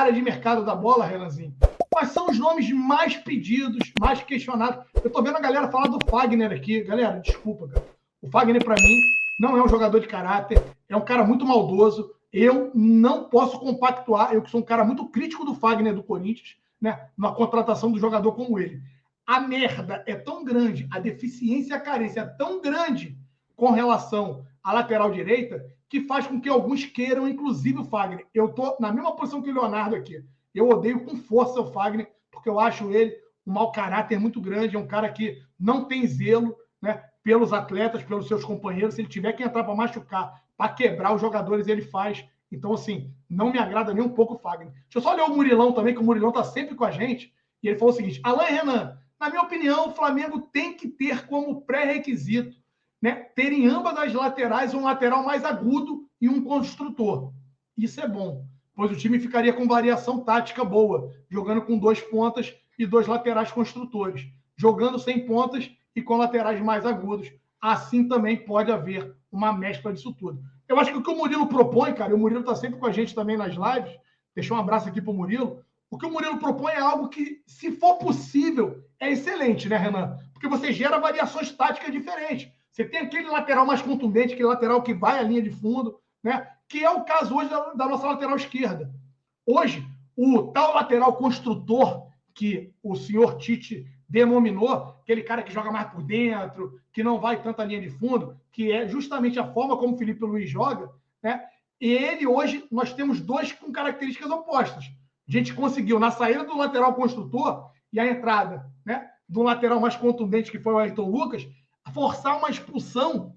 área de mercado da bola, Renanzinho, quais são os nomes mais pedidos, mais questionados? Eu tô vendo a galera falar do Fagner aqui. Galera, desculpa, cara. O Fagner, para mim, não é um jogador de caráter, é um cara muito maldoso. Eu não posso compactuar, eu que sou um cara muito crítico do Fagner do Corinthians, né, na contratação do jogador como ele. A merda é tão grande, a deficiência e a carência é tão grande com relação à lateral direita, que faz com que alguns queiram, inclusive o Fagner. Eu tô na mesma posição que o Leonardo aqui. Eu odeio com força o Fagner, porque eu acho ele um mau caráter muito grande, é um cara que não tem zelo, né, pelos atletas, pelos seus companheiros. Se ele tiver que entrar para machucar, para quebrar os jogadores, ele faz. Então, assim, não me agrada nem um pouco o Fagner. Deixa eu só ler o Murilão também, que o Murilão está sempre com a gente, e ele falou o seguinte: Alain Renan, na minha opinião, o Flamengo tem que ter como pré-requisito, né, ter em ambas as laterais um lateral mais agudo e um construtor. Isso é bom, pois o time ficaria com variação tática boa, jogando com 2 pontas e 2 laterais construtores, jogando sem pontas e com laterais mais agudos. Assim também pode haver uma mescla disso tudo. Eu acho que o que o Murilo propõe, cara, e o Murilo está sempre com a gente também nas lives, deixa um abraço aqui para o Murilo. O que o Murilo propõe é algo que, se for possível, é excelente, né, Renan? Porque você gera variações táticas diferentes. Você tem aquele lateral mais contundente, aquele lateral que vai à linha de fundo, né? Que é o caso hoje da nossa lateral esquerda. Hoje, o tal lateral construtor que o senhor Tite denominou, aquele cara que joga mais por dentro, que não vai tanta linha de fundo, que é justamente a forma como o Felipe Luiz joga, né? E ele hoje, nós temos 2 com características opostas. A gente conseguiu, na saída do lateral construtor e a entrada, né, do lateral mais contundente, que foi o Ayrton Lucas, forçar uma expulsão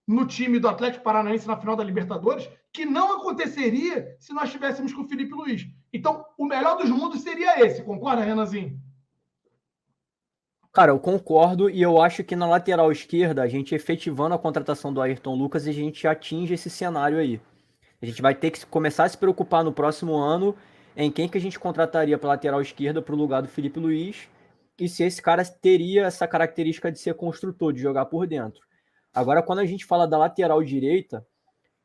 no time do Atlético Paranaense na final da Libertadores, que não aconteceria se nós estivéssemos com o Felipe Luiz. Então, o melhor dos mundos seria esse, concorda, Renanzinho? Cara, eu concordo, e eu acho que na lateral esquerda, a gente efetivando a contratação do Ayrton Lucas, a gente atinge esse cenário aí. A gente vai ter que começar a se preocupar no próximo ano em quem que a gente contrataria para lateral esquerda para o lugar do Felipe Luiz, e se esse cara teria essa característica de ser construtor, de jogar por dentro. Agora, quando a gente fala da lateral direita,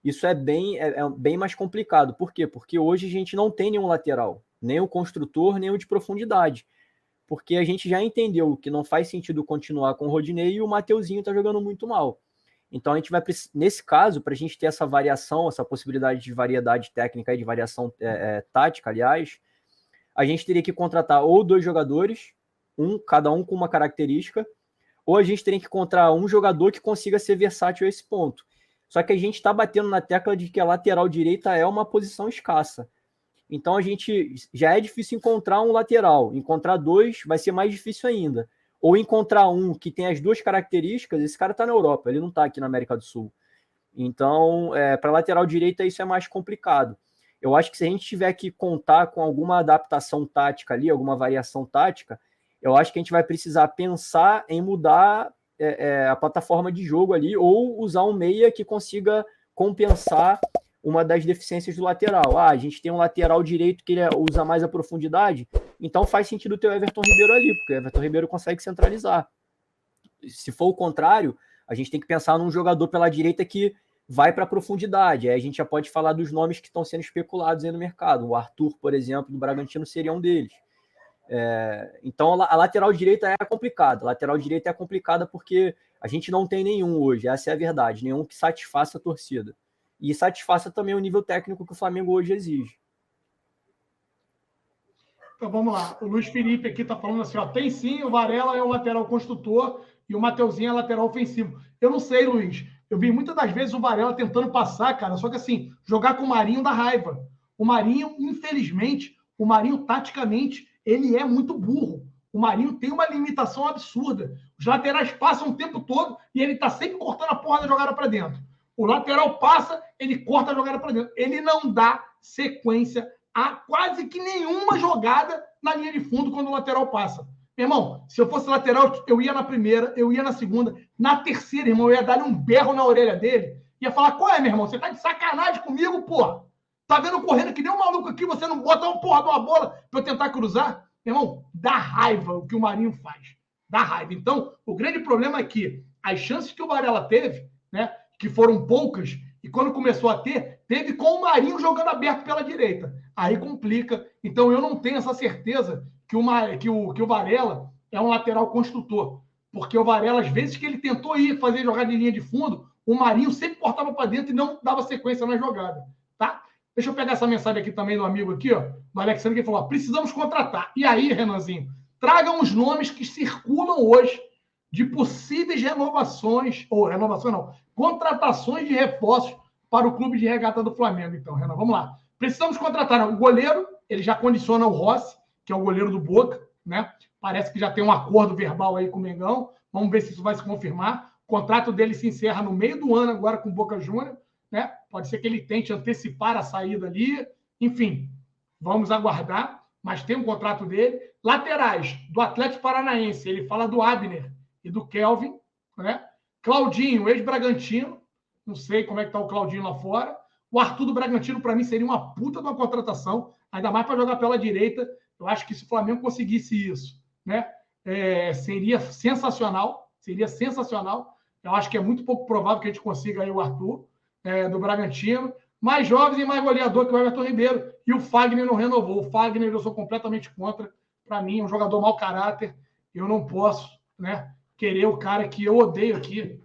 isso é bem mais complicado. Por quê? Porque hoje a gente não tem nenhum lateral, nem o construtor, nem o de profundidade. Porque a gente já entendeu que não faz sentido continuar com o Rodinei e o Mateuzinho está jogando muito mal. Então a gente vai, nesse caso, para a gente ter essa variação, essa possibilidade de variedade técnica e de variação tática, aliás, a gente teria que contratar ou 2 jogadores, cada um com uma característica, ou a gente teria que encontrar um jogador que consiga ser versátil a esse ponto. Só que a gente está batendo na tecla de que a lateral direita é uma posição escassa. Então a gente já é difícil encontrar um lateral. Encontrar 2 vai ser mais difícil ainda. Ou encontrar um que tem as 2 características, esse cara está na Europa, ele não está aqui na América do Sul. Então, para lateral direita, isso é mais complicado. Eu acho que se a gente tiver que contar com alguma adaptação tática ali, alguma variação tática, eu acho que a gente vai precisar pensar em mudar a plataforma de jogo ali, ou usar um meia que consiga compensar uma das deficiências do lateral. A gente tem um lateral direito que ele usa mais a profundidade, então faz sentido ter o Everton Ribeiro ali, porque o Everton Ribeiro consegue centralizar. Se for o contrário, a gente tem que pensar num jogador pela direita que vai para a profundidade. Aí a gente já pode falar dos nomes que estão sendo especulados aí no mercado. O Arthur, por exemplo, do Bragantino seria um deles. Então a lateral direita é complicada. A lateral direita é complicada porque a gente não tem nenhum hoje, essa é a verdade, nenhum que satisfaça a torcida. E satisfaça também o nível técnico que o Flamengo hoje exige. Então vamos lá. O Luiz Felipe aqui está falando assim: ó, tem sim, o Varela é o lateral construtor e o Mateuzinho é lateral ofensivo. Eu não sei, Luiz. Eu vi muitas das vezes o Varela tentando passar, cara, só que assim, jogar com o Marinho dá raiva. O Marinho, infelizmente, o Marinho, taticamente, ele é muito burro. O Marinho tem uma limitação absurda. Os laterais passam o tempo todo e ele está sempre cortando a porra da jogada para dentro. O lateral passa, ele corta a jogada para dentro. Ele não dá sequência a quase que nenhuma jogada na linha de fundo quando o lateral passa. Meu irmão, se eu fosse lateral, eu ia na primeira, eu ia na segunda, na terceira, irmão, eu ia dar um berro na orelha dele, ia falar: qual é, meu irmão? Você tá de sacanagem comigo, porra? Tá vendo correndo que nem um maluco aqui, você não bota uma porra de uma bola pra eu tentar cruzar? Meu irmão, dá raiva o que o Marinho faz. Dá raiva. Então, o grande problema é que as chances que o Varela teve, né, que foram poucas, e quando começou a ter, teve com o Marinho jogando aberto pela direita. aí complica. Então eu não tenho essa certeza que o Varela é um lateral construtor. Porque o Varela, às vezes que ele tentou ir fazer jogada de linha de fundo, o Marinho sempre cortava para dentro e não dava sequência na jogada. Tá? Deixa eu pegar essa mensagem aqui também do amigo aqui, ó, do Alexandre, que falou: precisamos contratar. E aí, Renanzinho, tragam os nomes que circulam hoje de possíveis renovações, ou renovação não, contratações de reforços para o clube de regata do Flamengo. Então, Renan, vamos lá. Precisamos contratar o goleiro, ele já condiciona o Rossi, que é o goleiro do Boca, né? Parece que já tem um acordo verbal aí com o Mengão. Vamos ver se isso vai se confirmar. O contrato dele se encerra no meio do ano agora com o Boca Juniors, né? Pode ser que ele tente antecipar a saída ali. Enfim, vamos aguardar, mas tem um contrato dele. Laterais, do Atlético Paranaense, ele fala do Abner e do Kelvin, né? Claudinho, ex-Bragantino, não sei como é que tá o Claudinho lá fora. O Arthur do Bragantino, para mim, seria uma puta de uma contratação, ainda mais para jogar pela direita. Eu acho que se o Flamengo conseguisse isso, né, seria sensacional, seria sensacional. Eu acho que é muito pouco provável que a gente consiga aí o Arthur do Bragantino. Mais jovens e mais goleador que o Everton Ribeiro. E o Fagner não renovou. O Fagner eu sou completamente contra. Para mim, é um jogador mau caráter. Eu não posso, né, querer o cara que eu odeio aqui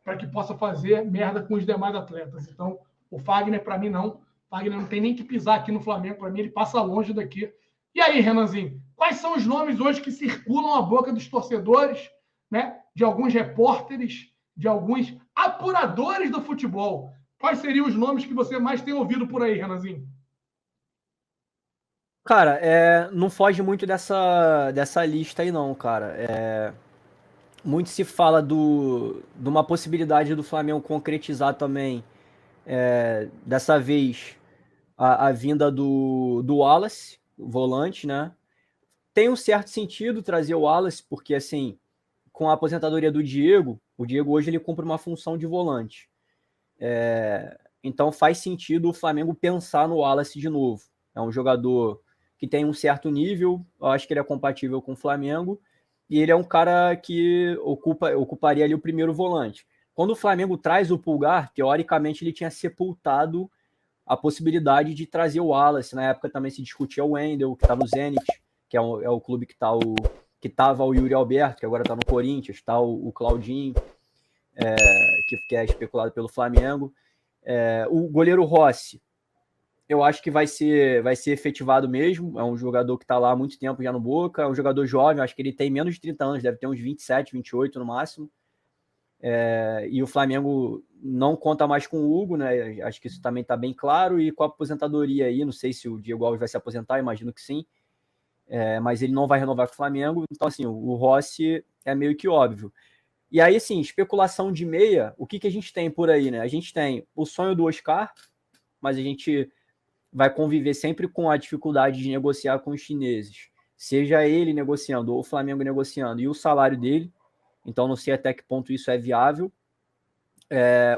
para que possa fazer merda com os demais atletas. Então, o Fagner, para mim, não. O Fagner não tem nem que pisar aqui no Flamengo. Para mim, ele passa longe daqui. E aí, Renanzinho, quais são os nomes hoje que circulam a boca dos torcedores, né, de alguns repórteres, de alguns apuradores do futebol? Quais seriam os nomes que você mais tem ouvido por aí, Renanzinho? Cara, não foge muito dessa lista aí não, cara. Muito se fala de uma possibilidade do Flamengo concretizar também, dessa vez, a vinda do Wallace, o volante, né? Tem um certo sentido trazer o Wallace, porque, assim, com a aposentadoria do Diego, o Diego hoje ele cumpre uma função de volante. Então faz sentido o Flamengo pensar no Wallace de novo. É um jogador que tem um certo nível, eu acho que ele é compatível com o Flamengo, e ele é um cara que ocuparia ali o primeiro volante. Quando o Flamengo traz o Pulgar, teoricamente ele tinha sepultado a possibilidade de trazer o Wallace. Na época também se discutia o Wendel, que está no Zenit, que é o clube que estava o Yuri Alberto, que agora está no Corinthians, está o Claudinho, que é especulado pelo Flamengo. O goleiro Rossi, eu acho que vai ser efetivado mesmo. É um jogador que está lá há muito tempo já no Boca. É um jogador jovem, acho que ele tem menos de 30 anos, deve ter uns 27, 28 no máximo. E o Flamengo não conta mais com o Hugo, né? Acho que isso também está bem claro. E com a aposentadoria aí, não sei se o Diego Alves vai se aposentar, imagino que sim. Mas ele não vai renovar com o Flamengo. Então, assim, o Rossi é meio que óbvio. E aí, assim, especulação de meia, o que a gente tem por aí, né? A gente tem o sonho do Oscar, mas a gente vai conviver sempre com a dificuldade de negociar com os chineses. Seja ele negociando ou o Flamengo negociando, e o salário dele. Então, não sei até que ponto isso é viável.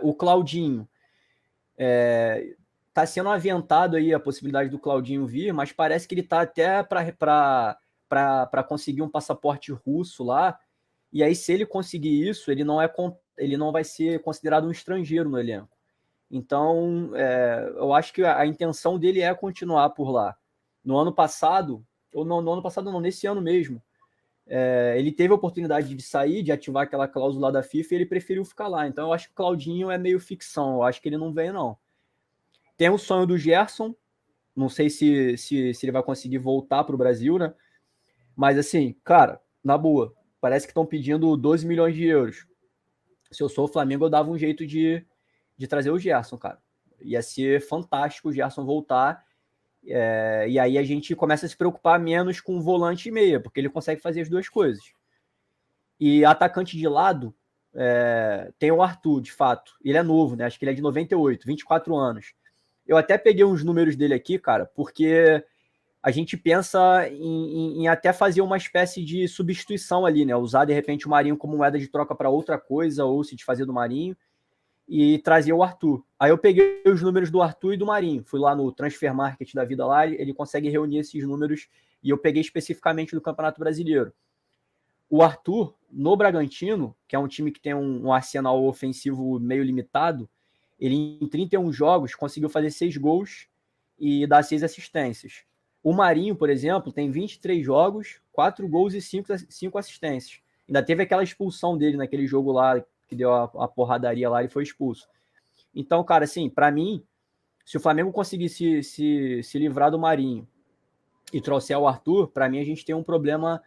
O Claudinho. Está sendo aventado aí a possibilidade do Claudinho vir, mas parece que ele está até para conseguir um passaporte russo lá. E aí, se ele conseguir isso, ele não vai ser considerado um estrangeiro no elenco. Então, eu acho que a intenção dele é continuar por lá. No ano passado, ou no ano passado não, nesse ano mesmo, ele teve a oportunidade de sair, de ativar aquela cláusula da FIFA, e ele preferiu ficar lá. Então, eu acho que o Claudinho é meio ficção. Eu acho que ele não vem, não. Tem o sonho do Gerson. Não sei se ele vai conseguir voltar para o Brasil, né? Mas, assim, cara, na boa, parece que estão pedindo 12 milhões de euros. Se eu sou o Flamengo, eu dava um jeito de trazer o Gerson, cara. Ia ser fantástico o Gerson voltar. E aí a gente começa a se preocupar menos com volante e meia, porque ele consegue fazer as duas coisas. E atacante de lado, tem o Arthur, de fato. Ele é novo, né? Acho que ele é de 98, 24 anos. Eu até peguei uns números dele aqui, cara, porque a gente pensa em até fazer uma espécie de substituição ali, né? Usar, de repente, o Marinho como moeda de troca para outra coisa, ou se desfazer do Marinho, e trazer o Arthur. Aí eu peguei os números do Arthur e do Marinho. Fui lá no Transfer Market da vida lá, ele consegue reunir esses números, e eu peguei especificamente do Campeonato Brasileiro. O Arthur, no Bragantino, que é um time que tem um arsenal ofensivo meio limitado, ele em 31 jogos conseguiu fazer 6 gols e dá 6 assistências. O Marinho, por exemplo, tem 23 jogos, 4 gols e 5 assistências. Ainda teve aquela expulsão dele naquele jogo lá, que deu a porradaria lá e foi expulso. Então, cara, assim, para mim, se o Flamengo conseguir se livrar do Marinho e trouxer o Arthur, para mim a gente tem um problema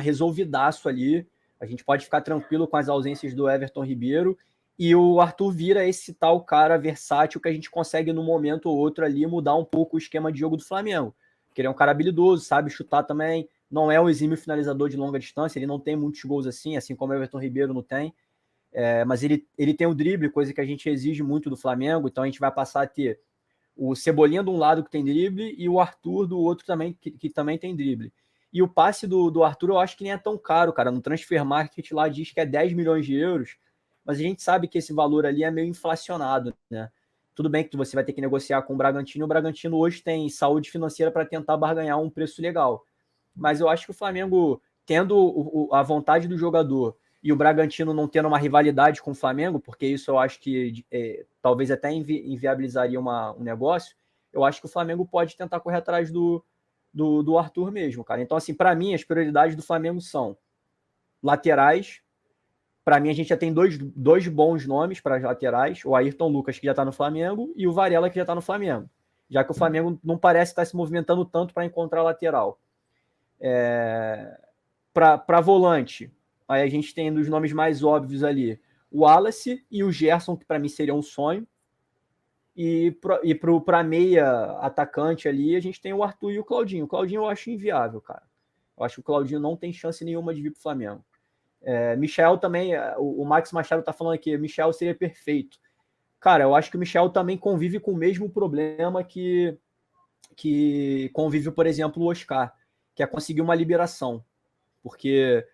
resolvidaço ali. A gente pode ficar tranquilo com as ausências do Everton Ribeiro e o Arthur vira esse tal cara versátil que a gente consegue, num momento ou outro ali, mudar um pouco o esquema de jogo do Flamengo. Porque ele é um cara habilidoso, sabe chutar também, não é um exímio finalizador de longa distância, ele não tem muitos gols assim como o Everton Ribeiro não tem, mas ele tem o drible, coisa que a gente exige muito do Flamengo, então a gente vai passar a ter o Cebolinha de um lado que tem drible e o Arthur do outro também, que também tem drible. E o passe do Arthur eu acho que nem é tão caro, cara. No Transfer Market lá diz que é 10 milhões de euros, mas a gente sabe que esse valor ali é meio inflacionado, né? Tudo bem que você vai ter que negociar com o Bragantino, e o Bragantino hoje tem saúde financeira para tentar barganhar um preço legal. Mas eu acho que o Flamengo, tendo a vontade do jogador e o Bragantino não tendo uma rivalidade com o Flamengo, porque isso eu acho que talvez até inviabilizaria um negócio, eu acho que o Flamengo pode tentar correr atrás do Arthur mesmo, cara. Então, assim, para mim, as prioridades do Flamengo são laterais. Para mim, a gente já tem dois bons nomes para as laterais, o Ayrton Lucas, que já está no Flamengo, e o Varela, que já está no Flamengo, já que o Flamengo não parece estar se movimentando tanto para encontrar lateral. Para volante, aí a gente tem dos nomes mais óbvios ali, o Wallace e o Gerson, que para mim seria um sonho. E para meia atacante ali, a gente tem o Arthur e o Claudinho. O Claudinho eu acho inviável, cara. Eu acho que o Claudinho não tem chance nenhuma de vir para o Flamengo. Michel também, o Max Machado tá falando aqui, Michel seria perfeito. Cara, eu acho que o Michel também convive com o mesmo problema que convive, por exemplo, o Oscar, que é conseguir uma liberação. Porque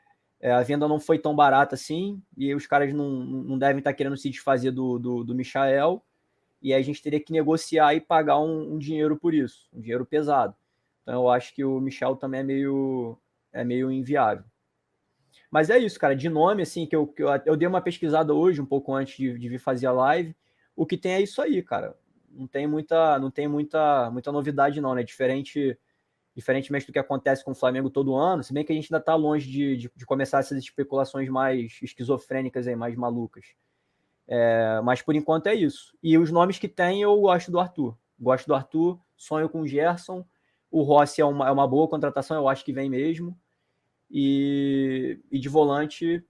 a venda não foi tão barata assim, e os caras não devem estar querendo se desfazer do Michael, e aí a gente teria que negociar e pagar um dinheiro por isso, um dinheiro pesado. Então eu acho que o Michel também é meio inviável. Mas é isso, cara, de nome, assim, que eu dei uma pesquisada hoje, um pouco antes de vir fazer a live, o que tem é isso aí, cara. Não tem muita novidade não, né? Diferentemente do que acontece com o Flamengo todo ano, se bem que a gente ainda está longe de começar essas especulações mais esquizofrênicas aí, mais malucas. Mas por enquanto é isso. E os nomes que tem, eu gosto do Arthur. Gosto do Arthur, sonho com o Gerson. O Rossi é uma boa contratação, eu acho que vem mesmo. E de volante,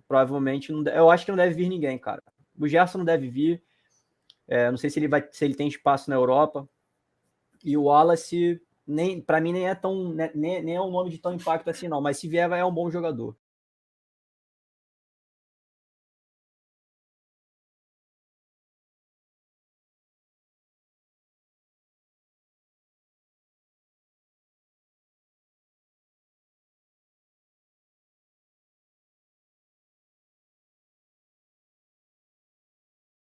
provavelmente, eu acho que não deve vir ninguém, cara. O Gerson não deve vir. Não sei se ele tem espaço na Europa. E o Wallace, para mim, nem é um nome de tão impacto assim, não. Mas se vier, é um bom jogador.